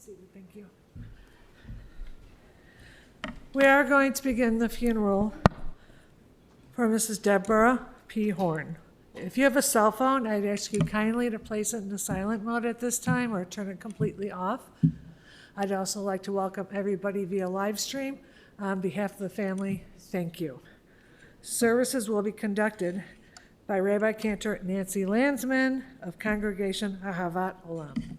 seated, thank you. We are going to begin the funeral for Mrs. Debra P Horn. If you have a cell phone, I'd ask you kindly to place it in silent mode at this time or turn it completely off. I'd also like to welcome everybody via live stream. On behalf of the family, thank you. Services will be conducted by Rabbi Cantor Nancy Landsman of Congregation Ahavat Olam.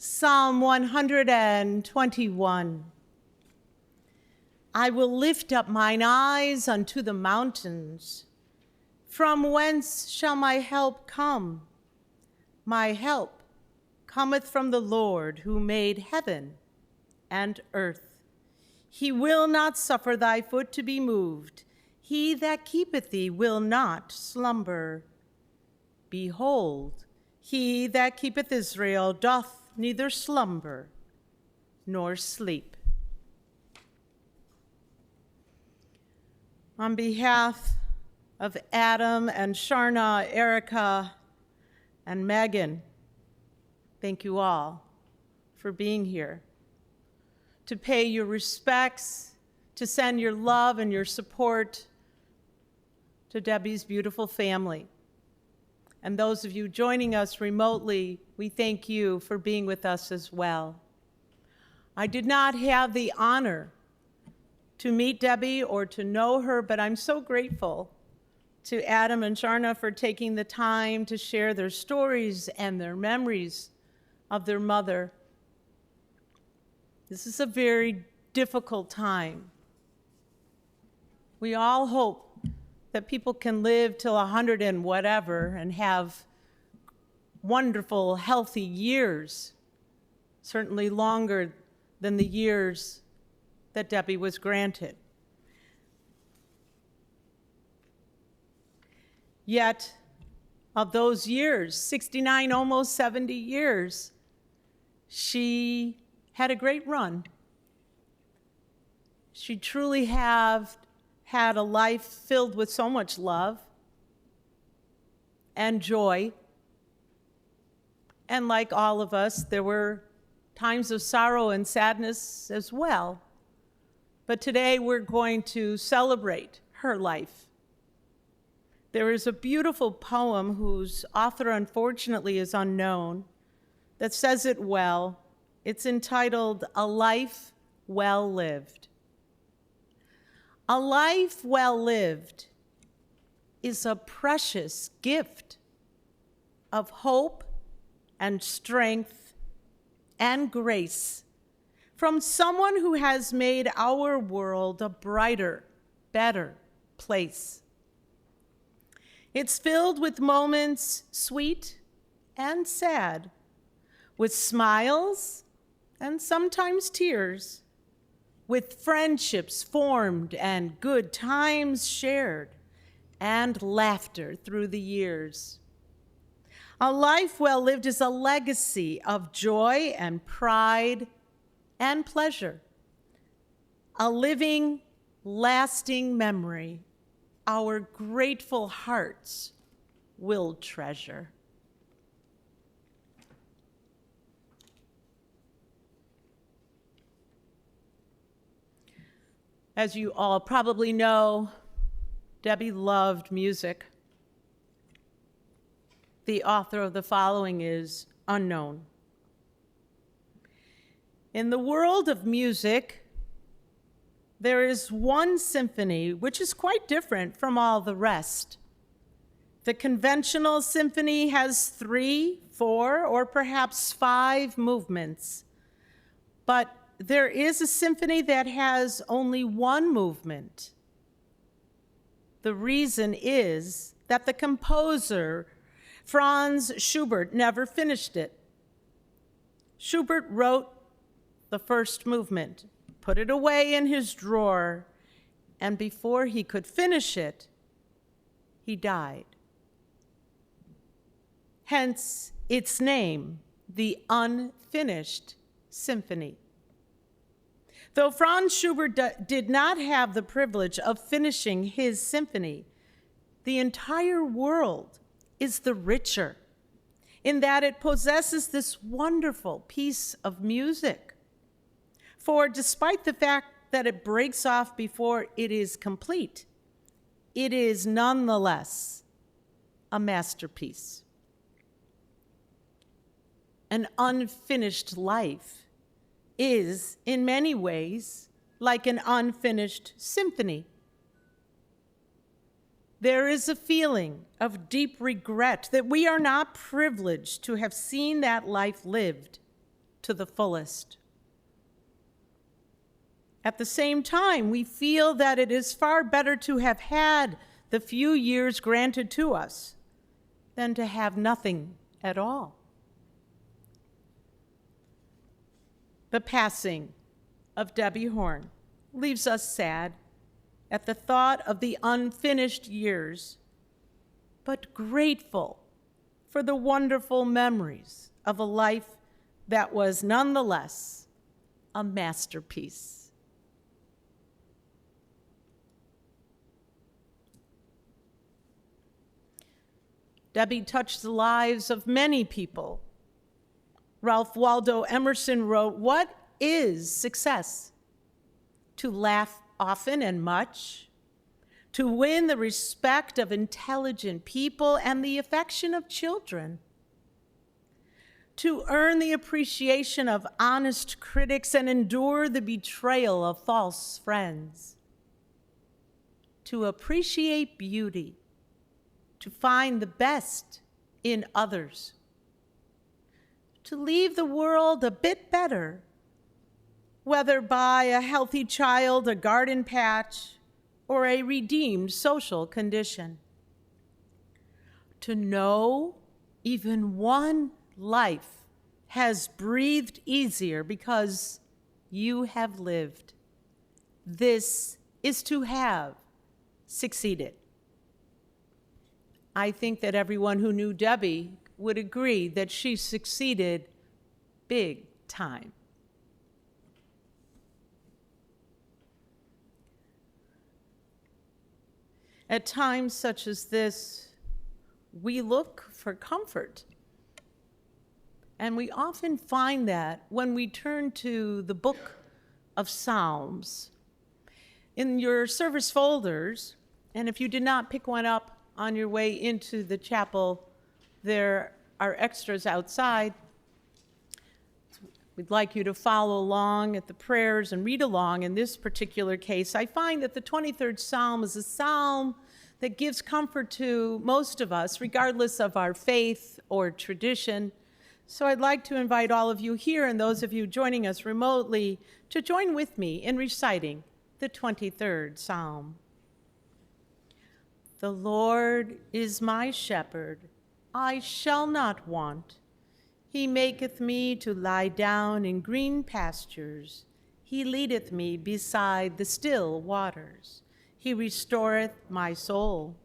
Psalm 121. I will lift up mine eyes unto the mountains. From whence shall my help come? My help cometh from the Lord, who made heaven and earth. He will not suffer thy foot to be moved. He that keepeth thee will not slumber. Behold, he that keepeth Israel doth neither slumber nor sleep. On behalf of Adam and Sharna, Erica, and Megan, thank you all for being here, to pay your respects, to send your love and your support to Debbie's beautiful family. And those of you joining us remotely, we thank you for being with us as well. I did not have the honor to meet Debbi or to know her, but I'm so grateful to Adam and Sharna for taking the time to share their stories and their memories of their mother. This is a very difficult time. We all hope that people can live till 100 and whatever and have wonderful, healthy years, certainly longer than the years that Debbi was granted. Yet, of those years, 69, almost 70 years, she had a great run. She truly had a life filled with so much love and joy. And like all of us, there were times of sorrow and sadness as well. But today we're going to celebrate her life. There is a beautiful poem whose author unfortunately is unknown that says it well. It's entitled, "A Life Well Lived." A life well lived is a precious gift of hope and strength and grace from someone who has made our world a brighter, better place. It's filled with moments sweet and sad, with smiles and sometimes tears, with friendships formed and good times shared, and laughter through the years. A life well lived is a legacy of joy and pride and pleasure, a living, lasting memory our grateful hearts will treasure. As you all probably know, Debbi loved music. The author of the following is unknown. In the world of music, there is one symphony which is quite different from all the rest. The conventional symphony has 3, 4, or perhaps 5 movements, but there is a symphony that has only 1 movement. The reason is that the composer, Franz Schubert, never finished it. Schubert wrote the first movement, put it away in his drawer, and before he could finish it, he died. Hence its name, the Unfinished Symphony. Though Franz Schubert did not have the privilege of finishing his symphony, the entire world is the richer in that it possesses this wonderful piece of music. For despite the fact that it breaks off before it is complete, it is nonetheless a masterpiece. An unfinished life is, in many ways, like an unfinished symphony. There is a feeling of deep regret that we are not privileged to have seen that life lived to the fullest. At the same time, we feel that it is far better to have had the few years granted to us than to have nothing at all. The passing of Debbi Horn leaves us sad at the thought of the unfinished years, but grateful for the wonderful memories of a life that was nonetheless a masterpiece. Debbi touched the lives of many people. Ralph Waldo Emerson wrote, "What is success? To laugh often and much, to win the respect of intelligent people and the affection of children, to earn the appreciation of honest critics and endure the betrayal of false friends, to appreciate beauty, to find the best in others, to leave the world a bit better, whether by a healthy child, a garden patch, or a redeemed social condition. To know even one life has breathed easier because you have lived. This is to have succeeded." I think that everyone who knew Debbi would agree that she succeeded big time. At times such as this, we look for comfort. And we often find that when we turn to the book of Psalms. In your service folders, and if you did not pick one up on your way into the chapel, there are extras outside. We'd like you to follow along at the prayers and read along. In this particular case, I find that the 23rd Psalm is a psalm that gives comfort to most of us, regardless of our faith or tradition. So I'd like to invite all of you here and those of you joining us remotely to join with me in reciting the 23rd Psalm. The Lord is my shepherd, I shall not want. He maketh me to lie down in green pastures. He leadeth me beside the still waters. He restoreth my soul.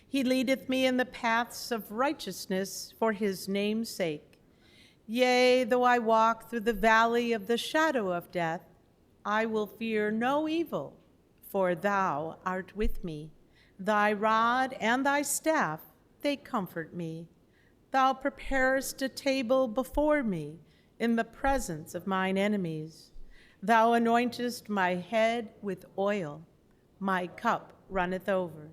He leadeth me in the paths of righteousness for his name's sake. Yea, though I walk through the valley of the shadow of death, I will fear no evil, for thou art with me. Thy rod and thy staff, they comfort me. Thou preparest a table before me in the presence of mine enemies. Thou anointest my head with oil. My cup runneth over.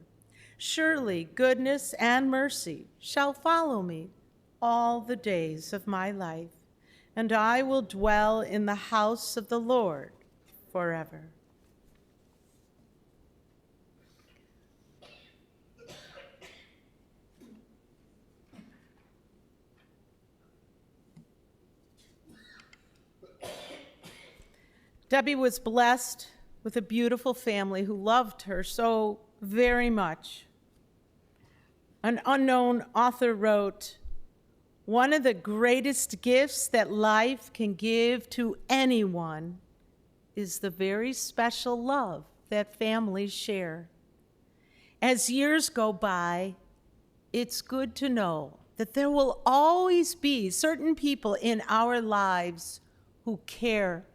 Surely goodness and mercy shall follow me all the days of my life, and I will dwell in the house of the Lord forever. Debbi was blessed with a beautiful family who loved her so very much. An unknown author wrote, "One of the greatest gifts that life can give to anyone is the very special love that families share. As years go by, it's good to know that there will always be certain people in our lives who care.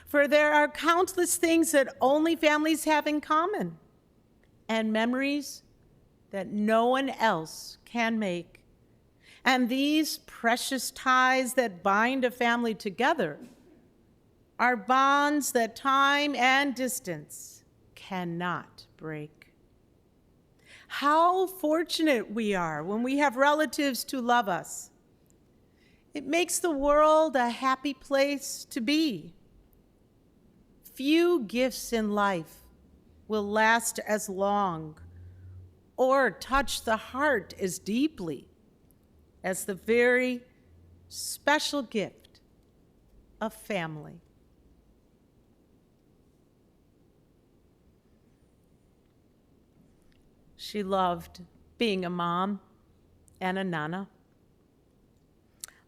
For there are countless things that only families have in common, and memories that no one else can make. And these precious ties that bind a family together are bonds that time and distance cannot break. How fortunate we are when we have relatives to love us. It makes the world a happy place to be. Few gifts in life will last as long or touch the heart as deeply as the very special gift of family." She loved being a mom and a nana.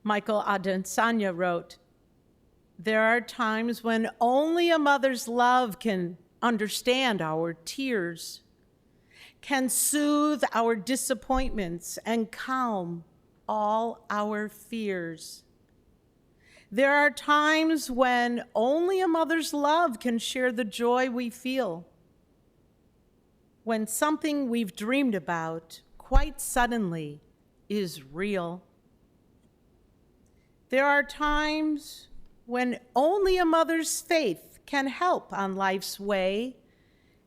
Michael Adensanya wrote, "There are times when only a mother's love can understand our tears, can soothe our disappointments, and calm all our fears. There are times when only a mother's love can share the joy we feel, when something we've dreamed about quite suddenly is real. There are times when only a mother's faith can help on life's way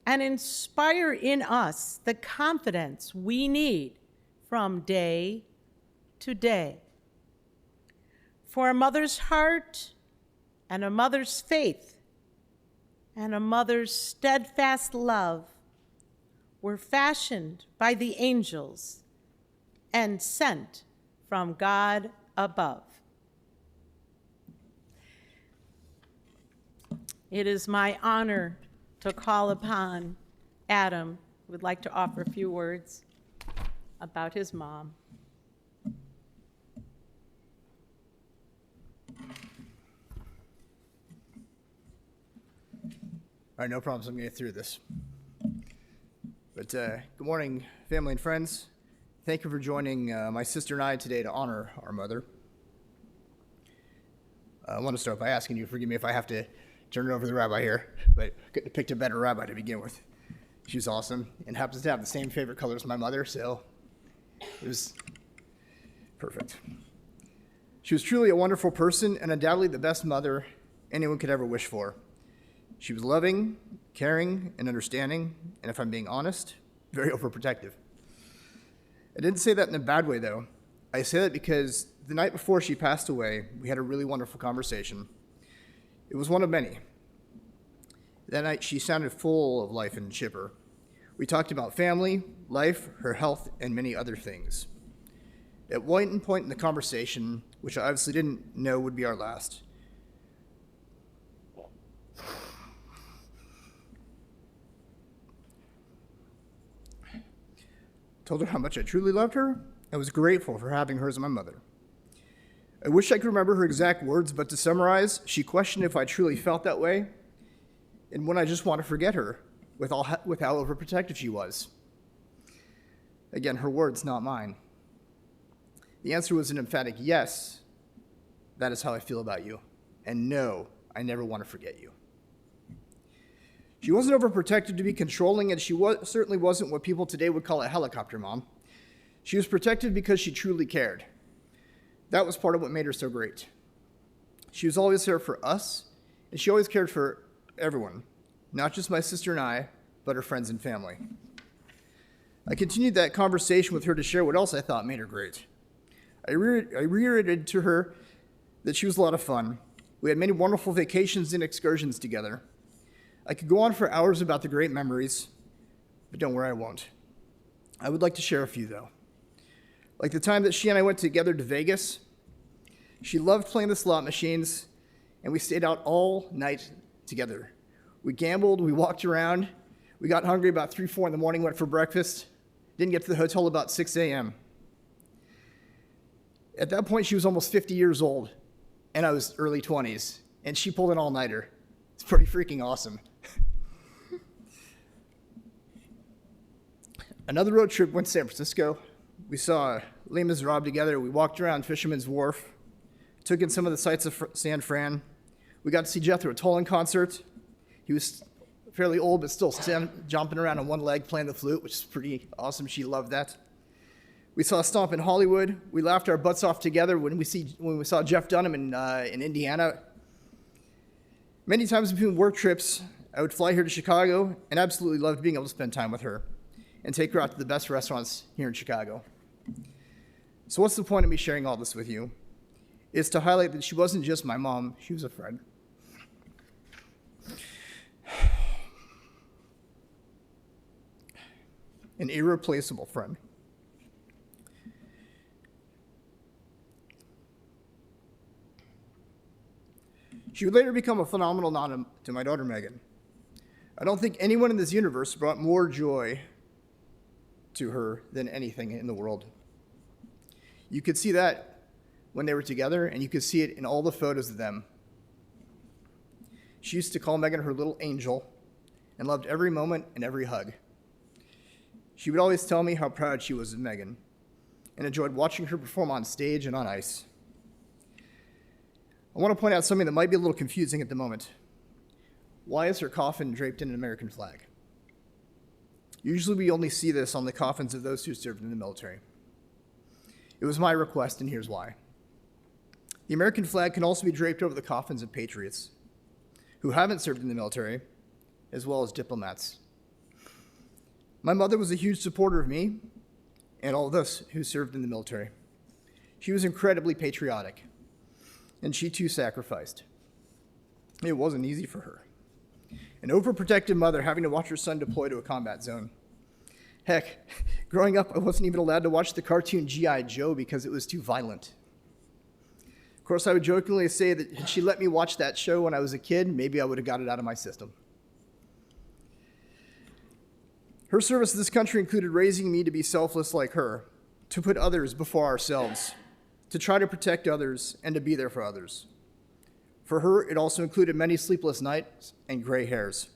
and inspire in us the confidence we need from day to day. For a mother's heart and a mother's faith and a mother's steadfast love were fashioned by the angels and sent from God above." It is my honor to call upon Adam, who would like to offer a few words about his mom. All right, no problems. I'm going to get through this. But good morning, family and friends. Thank you for joining my sister and I today to honor our mother. I want to start by asking you to forgive me if I have to turn it over to the rabbi here, but I couldn't have picked a better rabbi to begin with. She was awesome and happens to have the same favorite color as my mother, so it was perfect. She was truly a wonderful person and undoubtedly the best mother anyone could ever wish for. She was loving, caring, and understanding, and if I'm being honest, very overprotective. I didn't say that in a bad way, though. I say that because the night before she passed away, we had a really wonderful conversation. It was one of many. That night, she sounded full of life and chipper. We talked about family, life, her health, and many other things. At one point in the conversation, which I obviously didn't know would be our last, told her how much I truly loved her and was grateful for having her as my mother. I wish I could remember her exact words, but to summarize, she questioned if I truly felt that way and when I just want to forget her with how overprotective she was. Again, her words, not mine. The answer was an emphatic yes, that is how I feel about you, and no, I never want to forget you. She wasn't overprotective to be controlling, and she certainly wasn't what people today would call a helicopter mom. She was protective because she truly cared. That was part of what made her so great. She was always there for us, and she always cared for everyone, not just my sister and I, but her friends and family. I continued that conversation with her to share what else I thought made her great. I reiterated to her that she was a lot of fun. We had many wonderful vacations and excursions together. I could go on for hours about the great memories, but don't worry, I won't. I would like to share a few, though. Like the time that she and I went together to Vegas. She loved playing the slot machines, and we stayed out all night together. We gambled, we walked around, we got hungry about 3, 4 in the morning, went for breakfast, didn't get to the hotel about 6 a.m. At that point, she was almost 50 years old, and I was early 20s, and she pulled an all-nighter. It's pretty freaking awesome. Another road trip went to San Francisco. We saw Les Miserables together. We walked around Fisherman's Wharf, took in some of the sights of San Fran. We got to see Jethro Tull in concert. He was fairly old, but still jumping around on one leg playing the flute, which is pretty awesome. She loved that. We saw Stomp in Hollywood. We laughed our butts off together when we saw Jeff Dunham in Indiana. Many times between work trips, I would fly here to Chicago and absolutely loved being able to spend time with her and take her out to the best restaurants here in Chicago. So what's the point of me sharing all this with you? It's to highlight that she wasn't just my mom, she was a friend. An irreplaceable friend. She would later become a phenomenal nana to my daughter, Megan. I don't think anyone in this universe brought more joy to her than anything in the world. You could see that when they were together, and you could see it in all the photos of them. She used to call Megan her little angel and loved every moment and every hug. She would always tell me how proud she was of Megan and enjoyed watching her perform on stage and on ice. I want to point out something that might be a little confusing at the moment. Why is her coffin draped in an American flag? Usually we only see this on the coffins of those who served in the military. It was my request, and here's why. The American flag can also be draped over the coffins of patriots who haven't served in the military, as well as diplomats. My mother was a huge supporter of me and all of us who served in the military. She was incredibly patriotic, and she too sacrificed. It wasn't easy for her. An overprotective mother having to watch her son deploy to a combat zone. Heck, growing up, I wasn't even allowed to watch the cartoon G.I. Joe because it was too violent. Of course, I would jokingly say that had she let me watch that show when I was a kid, maybe I would have got it out of my system. Her service to this country included raising me to be selfless like her, to put others before ourselves, to try to protect others, and to be there for others. For her, it also included many sleepless nights and gray hairs.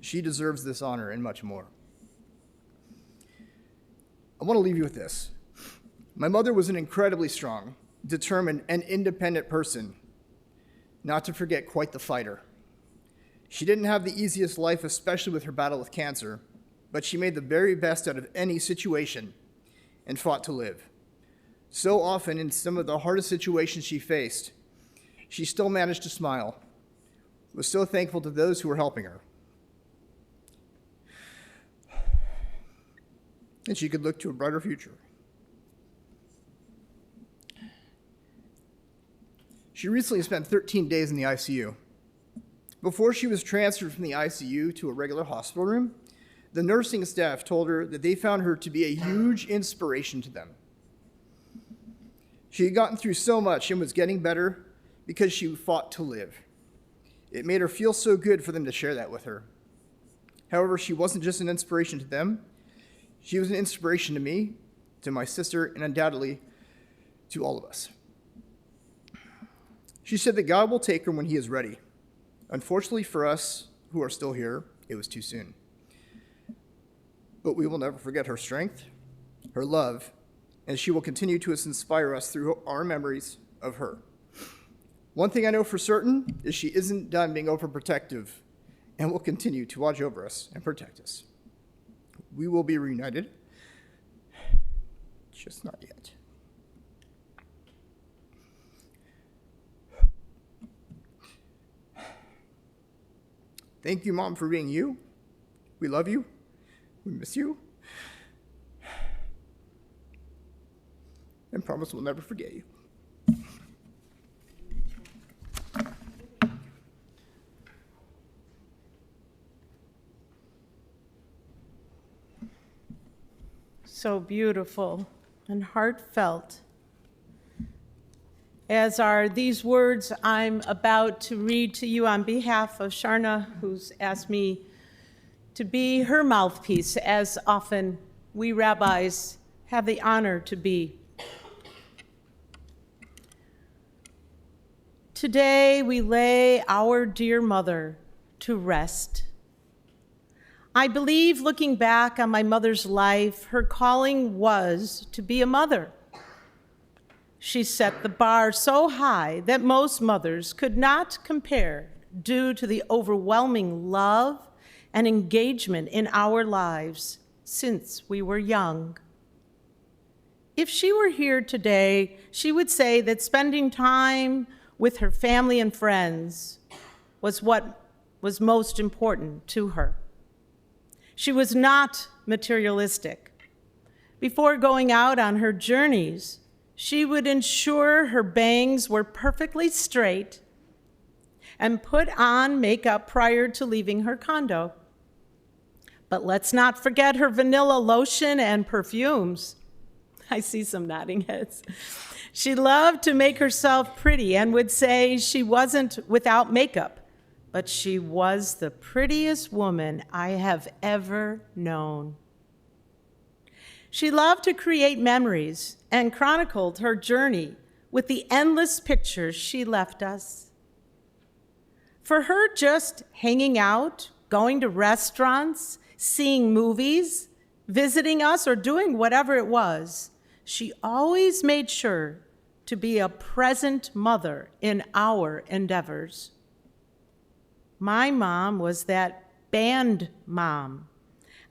She deserves this honor and much more. I want to leave you with this. My mother was an incredibly strong, determined, and independent person, not to forget quite the fighter. She didn't have the easiest life, especially with her battle with cancer, but she made the very best out of any situation and fought to live. So often, in some of the hardest situations she faced, she still managed to smile, was so thankful to those who were helping her. And she could look to a brighter future. She recently spent 13 days in the ICU. Before she was transferred from the ICU to a regular hospital room, the nursing staff told her that they found her to be a huge inspiration to them. She had gotten through so much and was getting better because she fought to live. It made her feel so good for them to share that with her. However, she wasn't just an inspiration to them. She was an inspiration to me, to my sister, and undoubtedly to all of us. She said that God will take her when he is ready. Unfortunately for us who are still here, it was too soon. But we will never forget her strength, her love, and she will continue to inspire us through our memories of her. One thing I know for certain is she isn't done being overprotective and will continue to watch over us and protect us. We will be reunited, just not yet. Thank you, Mom, for being you. We love you. We miss you. And promise we'll never forget you. So beautiful and heartfelt. as are these words I'm about to read to you on behalf of Sharna, who's asked me to be her mouthpiece, as often we rabbis have the honor to be. Today we lay our dear mother to rest. I believe, looking back on my mother's life, her calling was to be a mother. She set the bar so high that most mothers could not compare due to the overwhelming love and engagement in our lives since we were young. If she were here today, she would say that spending time with her family and friends was what was most important to her. She was not materialistic. Before going out on her journeys, she would ensure her bangs were perfectly straight and put on makeup prior to leaving her condo. But let's not forget her vanilla lotion and perfumes. I see some nodding heads. She loved to make herself pretty and would say she wasn't without makeup, but she was the prettiest woman I have ever known. She loved to create memories and chronicled her journey with the endless pictures she left us. For her, just hanging out, going to restaurants, seeing movies, visiting us, or doing whatever it was, she always made sure to be a present mother in our endeavors. My mom was that band mom,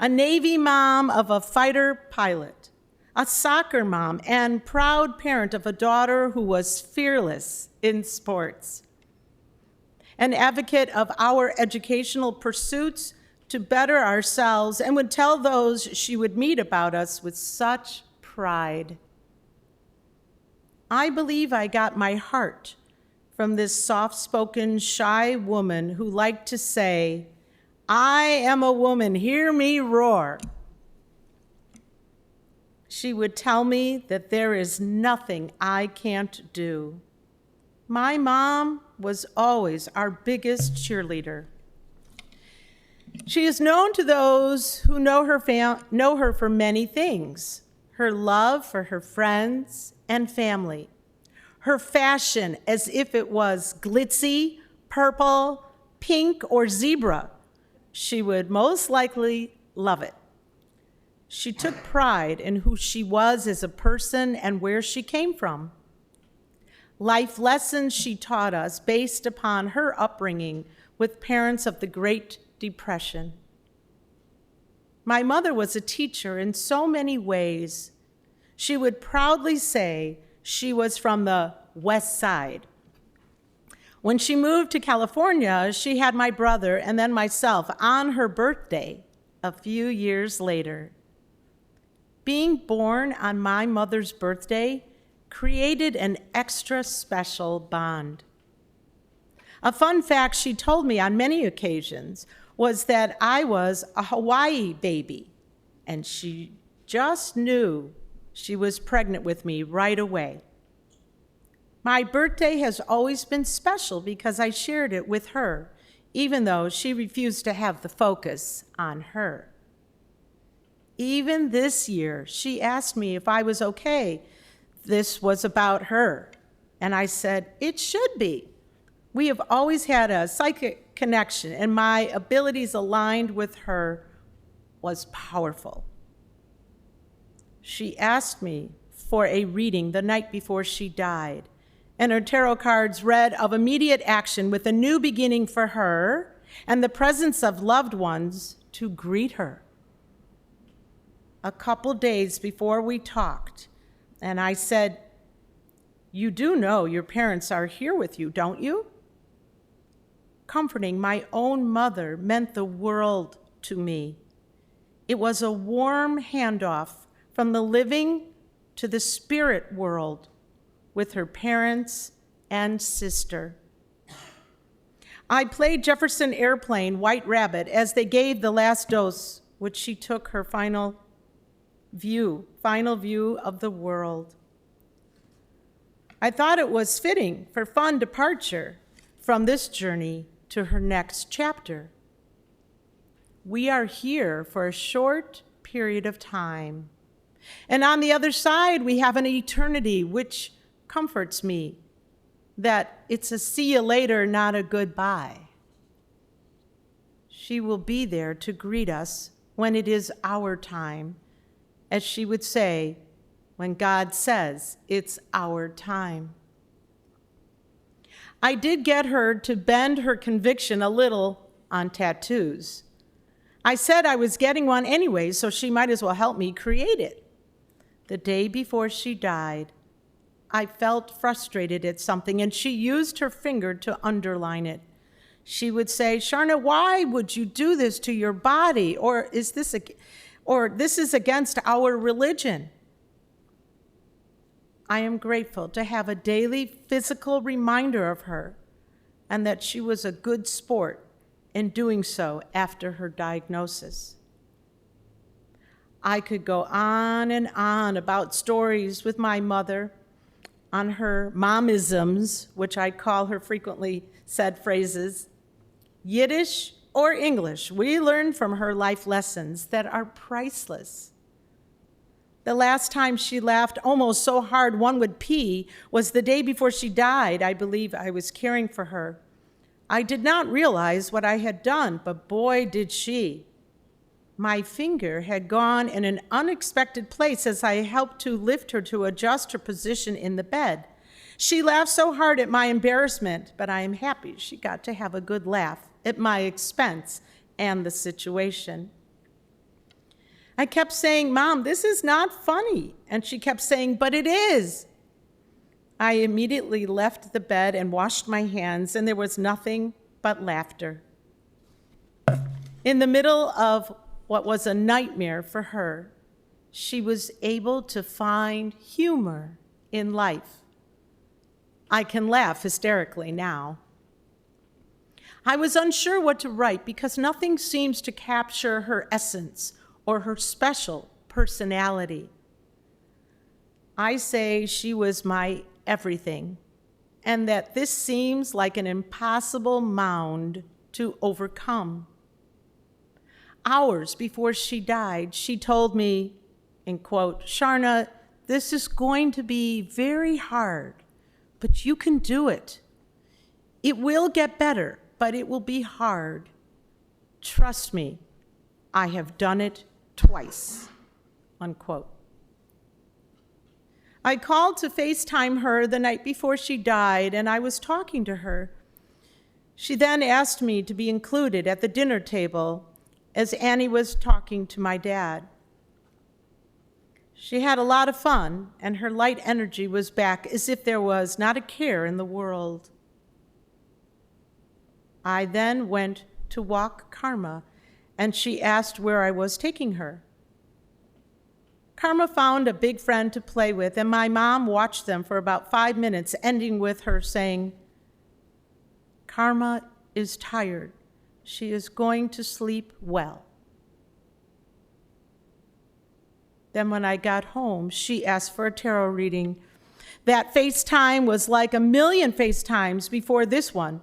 a Navy mom of a fighter pilot, a soccer mom, and proud parent of a daughter who was fearless in sports, an advocate of our educational pursuits to better ourselves, and would tell those she would meet about us with such pride. I believe I got my heart from this soft-spoken, shy woman who liked to say, "I am a woman, hear me roar." She would tell me that there is nothing I can't do. My mom was always our biggest cheerleader. She is known to those who know her for many things: her love for her friends and family, her fashion as if it was glitzy, purple, pink, or zebra. She would most likely love it. She took pride in who she was as a person and where she came from. Life lessons she taught us based upon her upbringing with parents of the Great Depression. My mother was a teacher in so many ways. She would proudly say she was from the West Side. When she moved to California, she had my brother and then myself on her birthday a few years later. Being born on my mother's birthday created an extra special bond. A fun fact she told me on many occasions was that I was a Hawaii baby, and she just knew she was pregnant with me right away. My birthday has always been special because I shared it with her, even though she refused to have the focus on her. Even this year, she asked me if I was okay. This was about her, and I said, it should be. We have always had a psychic connection, and my abilities aligned with her was powerful. She asked me for a reading the night before she died, and her tarot cards read of immediate action with a new beginning for her and the presence of loved ones to greet her. A couple days before we talked, and I said, "You do know your parents are here with you, don't you?" Comforting my own mother meant the world to me. It was a warm handoff from the living to the spirit world with her parents and sister. I played Jefferson Airplane, White Rabbit, as they gave the last dose, which she took her final view of the world. I thought it was fitting for fun departure from this journey to her next chapter. We are here for a short period of time, and on the other side, we have an eternity, which comforts me that it's a see you later, not a goodbye. She will be there to greet us when it is our time, as she would say, when God says it's our time. I did get her to bend her conviction a little on tattoos. I said I was getting one anyway, so she might as well help me create it. The day before she died, I felt frustrated at something, and she used her finger to underline it. She would say, "Sharna, why would you do this to your body? Or this is against our religion." I am grateful to have a daily physical reminder of her and that she was a good sport in doing so after her diagnosis. I could go on and on about stories with my mother on her momisms, which I call her frequently said phrases, Yiddish or English. We learn from her life lessons that are priceless. The last time she laughed almost so hard one would pee was the day before she died. I believe I was caring for her. I did not realize what I had done, but boy, did she. My finger had gone in an unexpected place as I helped to lift her to adjust her position in the bed. She laughed so hard at my embarrassment, but I am happy she got to have a good laugh at my expense and the situation. I kept saying, "Mom, this is not funny." And she kept saying, "But it is." I immediately left the bed and washed my hands, and there was nothing but laughter. In the middle of what was a nightmare for her, she was able to find humor in life. I can laugh hysterically now. I was unsure what to write because nothing seems to capture her essence or her special personality. I say she was my everything, and that this seems like an impossible mound to overcome. Hours before she died, she told me, in quote, "Sharna, this is going to be very hard, but you can do it. It will get better, but it will be hard. Trust me, I have done it twice," unquote. I called to FaceTime her the night before she died, and I was talking to her. She then asked me to be included at the dinner table as Annie was talking to my dad. She had a lot of fun, and her light energy was back as if there was not a care in the world. I then went to walk Karma, and she asked where I was taking her. Karma found a big friend to play with, and my mom watched them for about 5 minutes, ending with her saying, "Karma is tired. She is going to sleep well." Then when I got home, she asked for a tarot reading. That FaceTime was like a million FaceTimes before this one,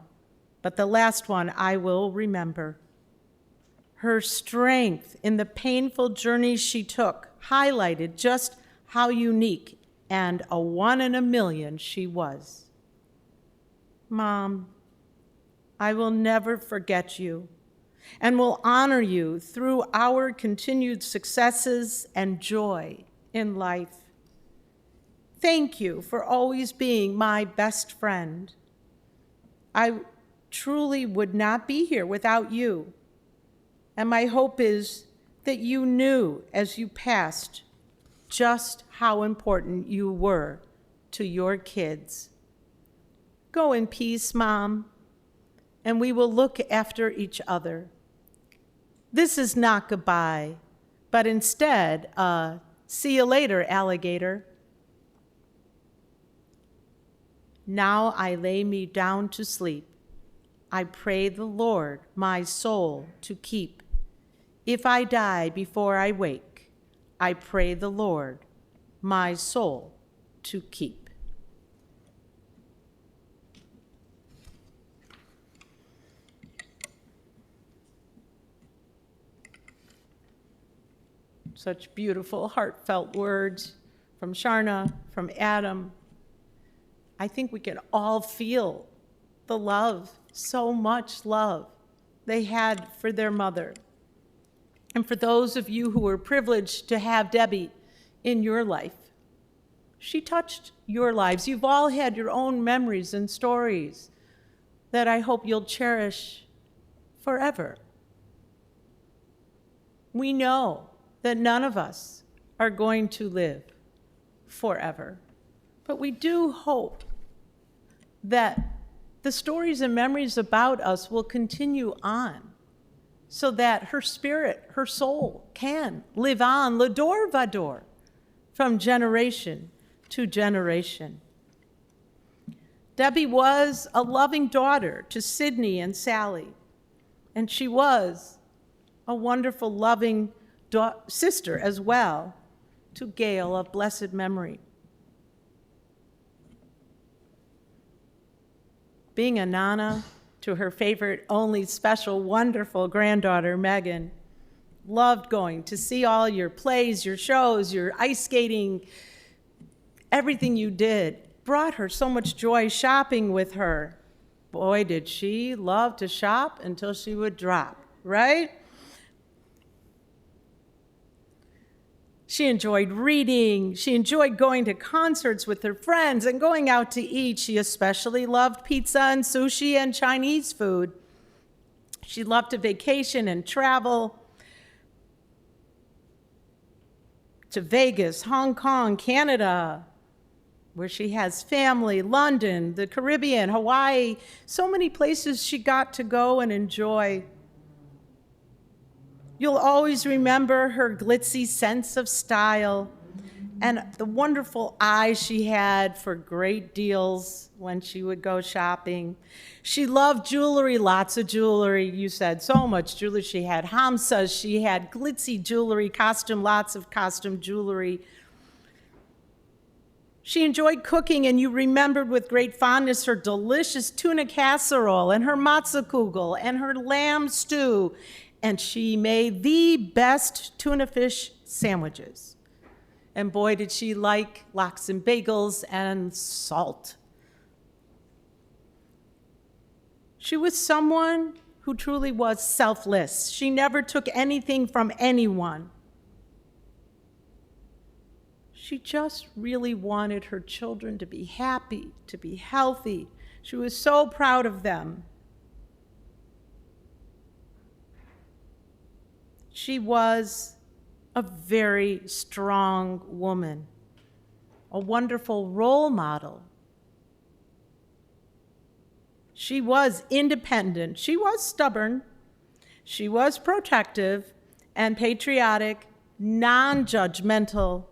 but the last one I will remember. Her strength in the painful journeys she took highlighted just how unique and a 1 in a million she was. Mom, I will never forget you and will honor you through our continued successes and joy in life. Thank you for always being my best friend. I truly would not be here without you, and my hope is that you knew as you passed just how important you were to your kids. Go in peace, Mom, and we will look after each other. This is not goodbye, but instead, see you later, alligator. Now I lay me down to sleep. I pray the Lord my soul to keep. If I die before I wake, I pray the Lord my soul to keep. Such beautiful, heartfelt words from Sharna, from Adam. I think we can all feel the love, so much love they had for their mother. And for those of you who were privileged to have Debbi in your life, she touched your lives. You've all had your own memories and stories that I hope you'll cherish forever. We know that none of us are going to live forever, but we do hope that the stories and memories about us will continue on so that her spirit, her soul can live on, l'ador vador, from generation to generation. Debbi was a loving daughter to Sidney and Sally, and she was a wonderful, loving sister as well to Gail of blessed memory. Being a nana to her favorite, only special, wonderful granddaughter, Megan, loved going to see all your plays, your shows, your ice skating, everything you did. Brought her so much joy shopping with her. Boy, did she love to shop until she would drop, right? She enjoyed reading. She enjoyed going to concerts with her friends and going out to eat. She especially loved pizza and sushi and Chinese food. She loved to vacation and travel to Vegas, Hong Kong, Canada, where she has family, London, the Caribbean, Hawaii, so many places she got to go and enjoy. You'll always remember her glitzy sense of style and the wonderful eyes she had for great deals when she would go shopping. She loved jewelry, lots of jewelry. You said so much jewelry. She had hamsas, she had glitzy jewelry, lots of costume jewelry. She enjoyed cooking, and you remembered with great fondness her delicious tuna casserole and her matzah kugel and her lamb stew. And she made the best tuna fish sandwiches. And boy, did she like lox and bagels and salt. She was someone who truly was selfless. She never took anything from anyone. She just really wanted her children to be happy, to be healthy. She was so proud of them. She was a very strong woman, a wonderful role model. She was independent. She was stubborn. She was protective and patriotic, non-judgmental,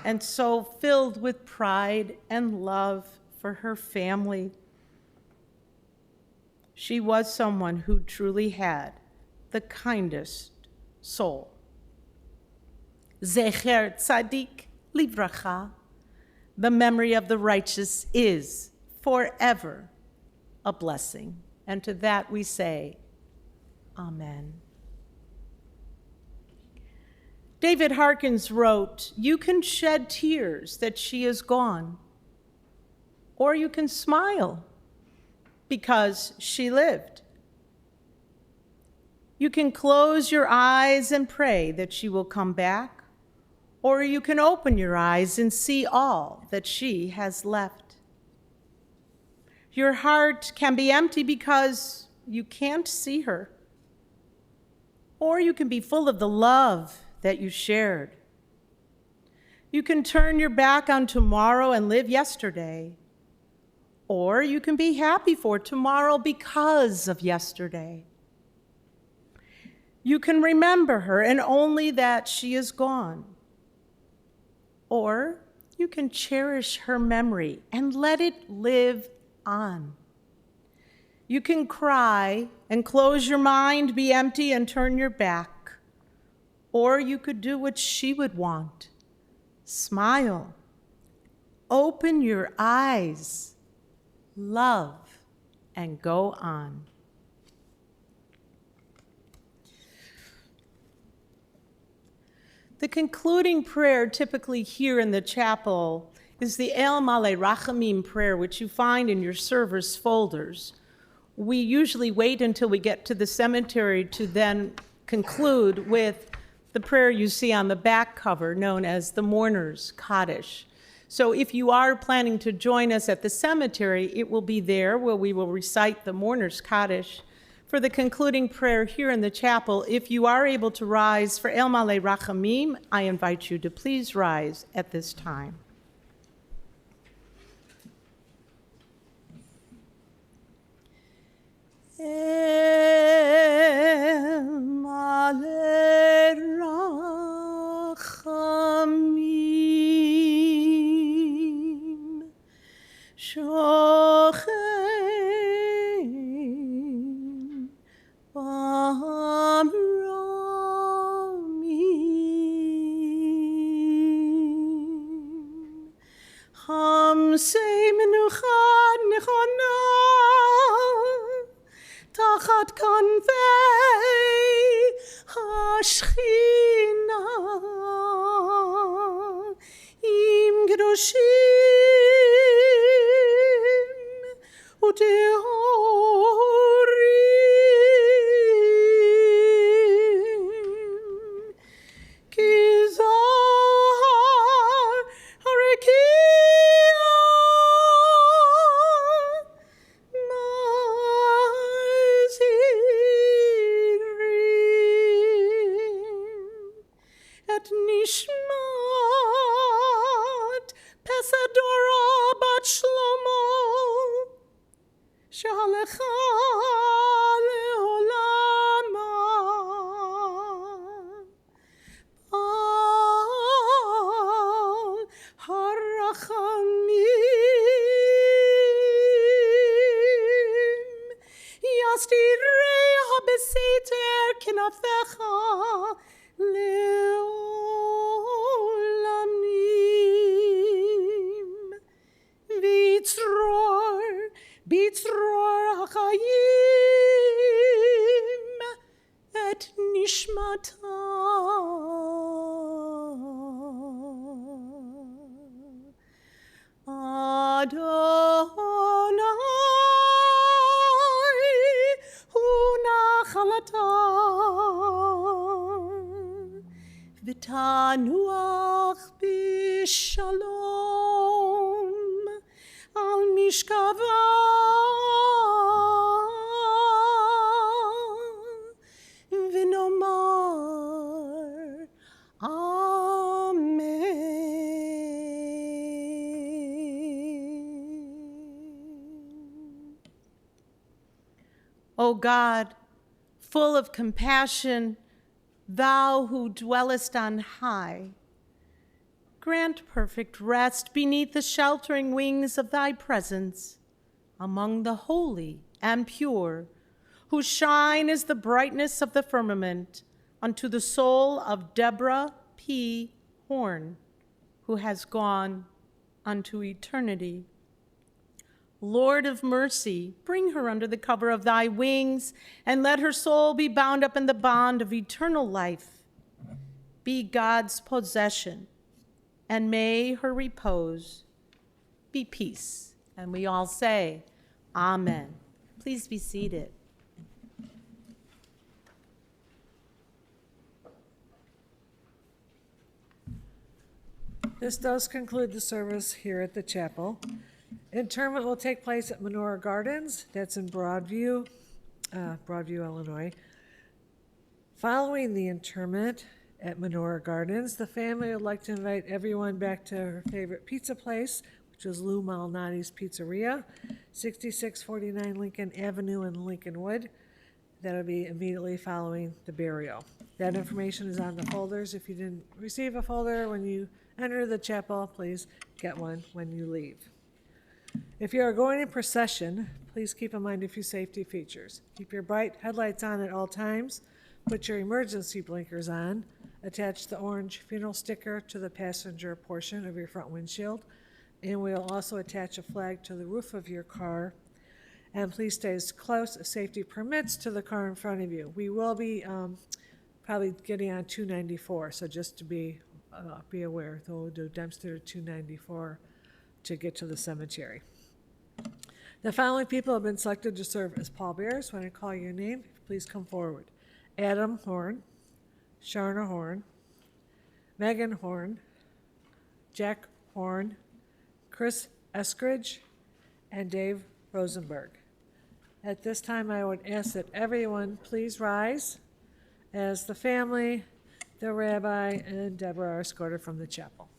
and so filled with pride and love for her family. She was someone who truly had the kindest soul. Zecher Tzadik Livracha, the memory of the righteous is forever a blessing. And to that we say, Amen. David Harkins wrote, "You can shed tears that she is gone, or you can smile because she lived. You can close your eyes and pray that she will come back, or you can open your eyes and see all that she has left. Your heart can be empty because you can't see her, or you can be full of the love that you shared. You can turn your back on tomorrow and live yesterday, or you can be happy for tomorrow because of yesterday. You can remember her and only that she is gone, or you can cherish her memory and let it live on. You can cry and close your mind, be empty, and turn your back. Or you could do what she would want. Smile. Open your eyes. Love and go on." The concluding prayer, typically here in the chapel, is the El Male Rachamim prayer, which you find in your service folders. We usually wait until we get to the cemetery to then conclude with the prayer you see on the back cover, known as the Mourner's Kaddish. So if you are planning to join us at the cemetery, it will be there where we will recite the Mourner's Kaddish. For the concluding prayer here in the chapel, if you are able to rise for El Male Rachamim, I invite you to please rise at this time. El Male Rachamim Shochein Bamromim Hamsei Menucha Nechona Tachat Kanvei Hashchina Im Gedoshim Utehorim Kizar Harekia Et nishmat Pesadora bat Shlomo Shalecha leolama Bal harachamim Yastirei habeseter kinafecha leolamim Bitzror hachayim et nishmata Adonai hu nachalata v'tanuach b'shalom al mishkava v'nomar Amen. O God, full of compassion, thou who dwellest on high, grant perfect rest beneath the sheltering wings of thy presence among the holy and pure, whose shine is the brightness of the firmament, unto the soul of Debra P Horn, who has gone unto eternity. Lord of mercy, bring her under the cover of thy wings, and let her soul be bound up in the bond of eternal life. Be God's possession, and may her repose be peace. And we all say, Amen. Please be seated. This does conclude the service here at the chapel. Interment will take place at Menorah Gardens. That's in Broadview, Illinois. Following the interment at Menorah Gardens, the family would like to invite everyone back to her favorite pizza place, which is Lou Malnati's Pizzeria, 6649 Lincoln Avenue in Lincolnwood. That'll be immediately following the burial. That information is on the folders. If you didn't receive a folder when you enter the chapel, please get one when you leave. If you are going in procession, please keep in mind a few safety features. Keep your bright headlights on at all times. Put your emergency blinkers on. Attach the orange funeral sticker to the passenger portion of your front windshield. And we'll also attach a flag to the roof of your car. And please stay as close as safety permits to the car in front of you. We will be probably getting on 294, so just to be aware, they'll do Dempster to 294 to get to the cemetery. The following people have been selected to serve as pallbearers. When I call your name, please come forward. Adam Horn, Sharna Horn, Megan Horn, Jack Horn, Chris Eskridge, and Dave Rosenberg. At this time, I would ask that everyone please rise as the family, the rabbi, and Deborah are escorted from the chapel.